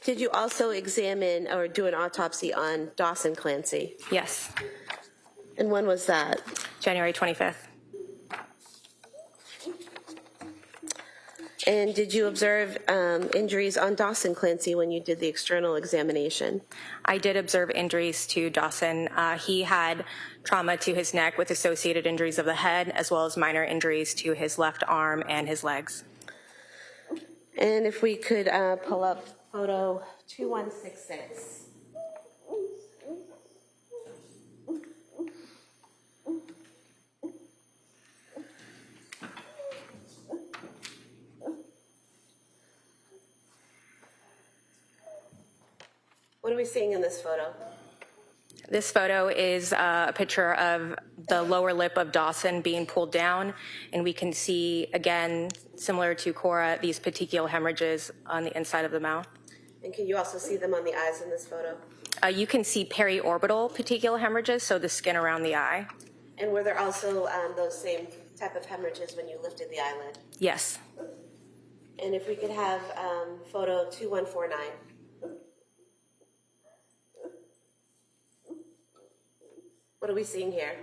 Did you also examine or do an autopsy on Dawson Clancy? Yes, And when was that? January 25th. And did you observe injuries on Dawson Clancy when you did the external examination? I did observe injuries to Dawson. He had trauma to his neck with associated injuries of the head, as well as minor injuries to his left arm and his legs. And if we could pull up photo 2166. What are we seeing in this photo? This photo is a picture of the lower lip of Dawson being pulled down, and we can see, again, similar to Cora, these petechial hemorrhages on the inside of the mouth. And can you also see them on the eyes in this photo? You can see periorbital petechial hemorrhages, so the skin around the eye. And were there also those same type of hemorrhages when you lifted the eyelid? Yes. And if we could have photo 2149. What are we seeing here?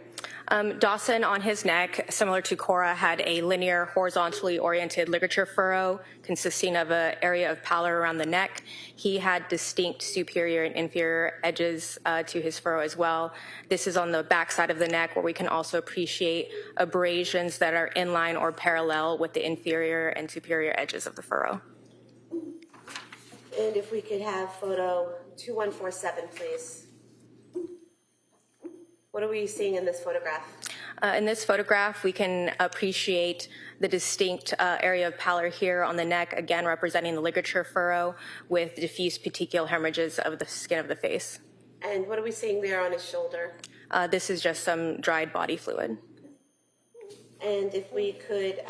Dawson on his neck, similar to Cora, had a linear, horizontally oriented ligature furrow consisting of an area of pallor around the neck. He had distinct superior and inferior edges to his furrow as well. This is on the back side of the neck, where we can also appreciate abrasions that are in line or parallel with the inferior and superior edges of the furrow. And if we could have photo 2147, please. What are we seeing in this photograph? In this photograph, we can appreciate the distinct area of pallor here on the neck, again representing the ligature furrow with diffuse petechial hemorrhages of the skin of the face. And what are we seeing there on his shoulder? This is just some dried body fluid. And if we could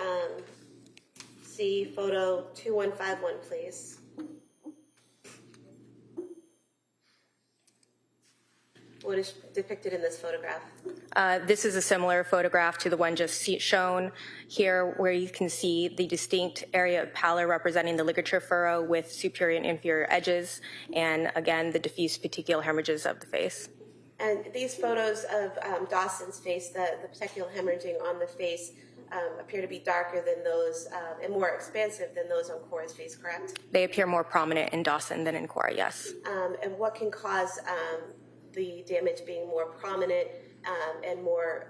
see photo 2151, please. What is depicted in this photograph? This is a similar photograph to the one just shown here, where you can see the distinct area of pallor representing the ligature furrow with superior and inferior edges, and again, the diffuse petechial hemorrhages of the face. And these photos of Dawson's face, the petechial hemorrhaging on the face, appear to be darker than those and more expansive than those on Cora's face, correct? They appear more prominent in Dawson than in Cora, yes. And what can cause the damage being more prominent and more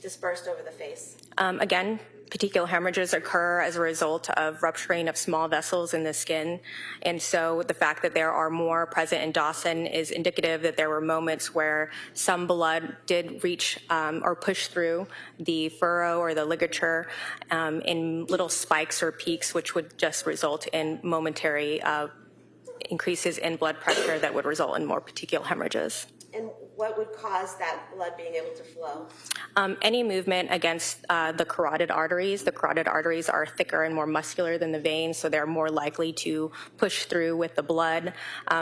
dispersed over the face? Again, petechial hemorrhages occur as a result of rupturing of small vessels in the skin. And so the fact that there are more present in Dawson is indicative that there were moments where some blood did reach or push through the furrow or the ligature in little spikes or peaks, which would just result in momentary increases in blood pressure that would result in more petechial hemorrhages. And what would cause that blood being able to flow? Any movement against the carotid arteries. The carotid arteries are thicker and more muscular than the veins, so they're more likely to push through with the blood.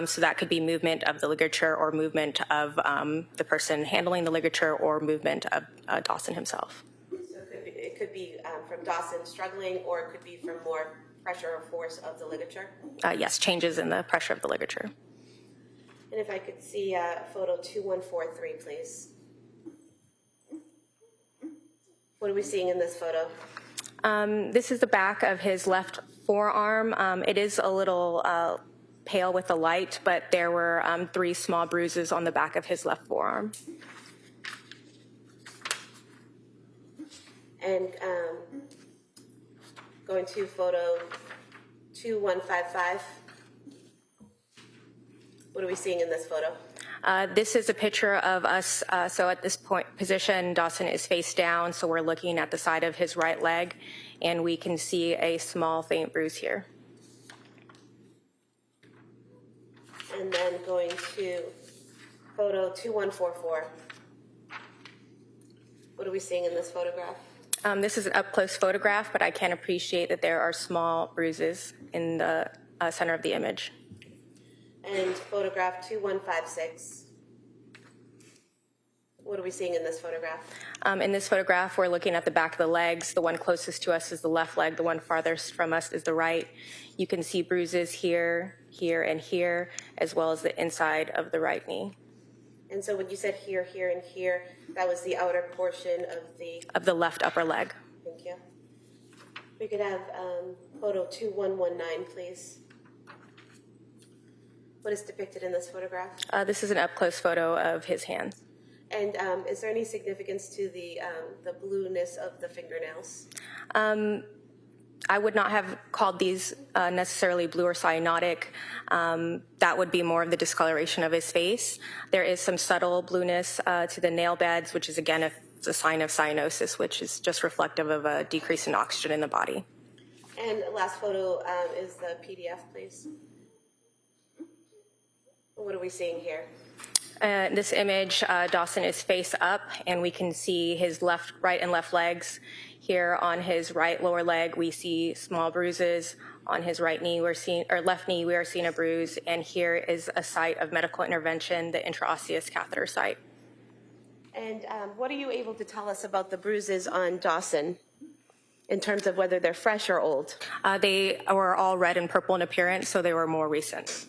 So that could be movement of the ligature or movement of the person handling the ligature or movement of Dawson himself. So it could be from Dawson struggling, or it could be from more pressure or force of the ligature? Yes, changes in the pressure of the ligature. And if I could see photo 2143, please. What are we seeing in this photo? This is the back of his left forearm. It is a little pale with the light, but there were 3 small bruises on the back of his left forearm. And going to photo 2155. What are we seeing in this photo? This is a picture of us. So at this position, Dawson is face down, so we're looking at the side of his right leg, and we can see a small faint bruise here. And then going to photo 2144. What are we seeing in this photograph? This is an up-close photograph, but I can appreciate that there are small bruises in the center of the image. And photograph 2156. What are we seeing in this photograph? In this photograph, we're looking at the back of the legs. The one closest to us is the left leg. The one farthest from us is the right. You can see bruises here, here, and here, as well as the inside of the right knee. And so when you said here, here, and here, that was the outer portion of the left upper leg. Thank you. We could have photo 2119, please. What is depicted in this photograph? This is an up-close photo of his hands. And is there any significance to the blueness of the fingernails? I would not have called these necessarily blue or cyanotic. That would be more of the discoloration of his face. There is some subtle blueness to the nail beds, which is, again, a sign of cyanosis, which is just reflective of a decrease in oxygen in the body. And last photo is the PDF, please. What are we seeing here? This image, Dawson is face up, and we can see his right and left legs. Here on his right lower leg, we see small bruises. On his left knee, we are seeing a bruise, and here is a site of medical intervention, the intraosseous catheter site. And what are you able to tell us about the bruises on Dawson in terms of whether they're fresh or old? They were all red and purple in appearance, so they were more recent.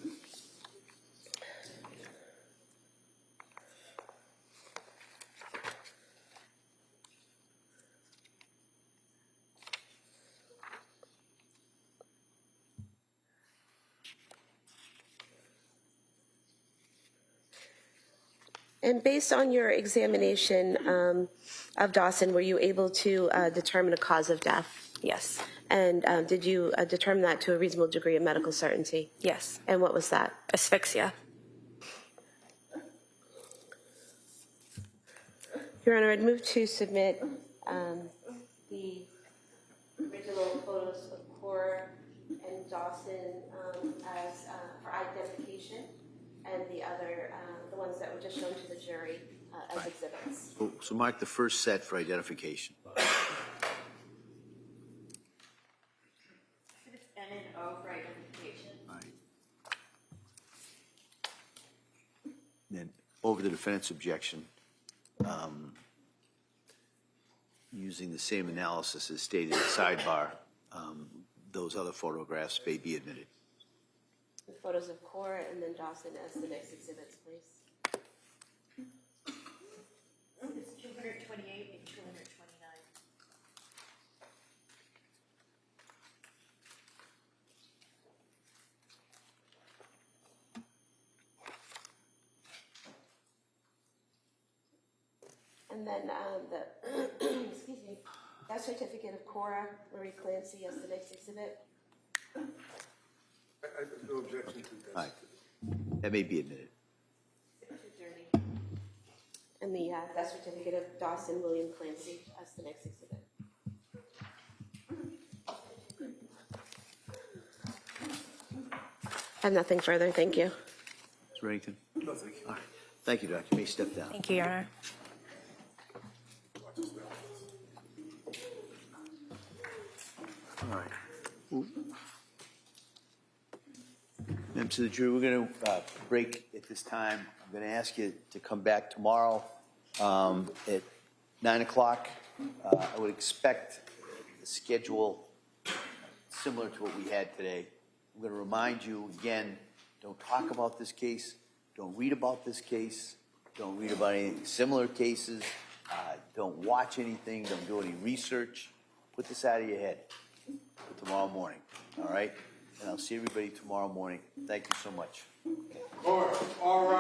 And based on your examination of Dawson, were you able to determine a cause of death? Yes. And did you determine that to a reasonable degree of medical certainty? Yes. And what was that? Asphyxia. Your Honor, I'd move to submit the original photos of Cora and Dawson as for identification, and the other, the ones that were just shown to the jury as exhibits. So mark the first set for identification. It's N and O for identification. All right. And then over the defendant's objection, using the same analysis as stated in the sidebar, those other photographs may be admitted. The photos of Cora and then Dawson as the next exhibits, please. It's 228 and 229. And then excuse me, that certificate of Cora Marie Clancy as the next exhibit. I have no objection to that. All right. That may be admitted. 230. And the death certificate of Dawson William Clancy as the next exhibit. I have nothing further. Thank you. Is there anything? No, thank you. All right. Thank you, Doctor. You may step down. Thank you, Your Honor. All right. Members of the jury, we're going to break at this time. I'm going to ask you to come back tomorrow at 9 o'clock. I would expect the schedule similar to what we had today. I'm going to remind you again, don't talk about this case, don't read about this case, don't read about any similar cases, don't watch anything, don't do any research. Put this out of your head for tomorrow morning, all right? And I'll see everybody tomorrow morning. Thank you so much. Court, all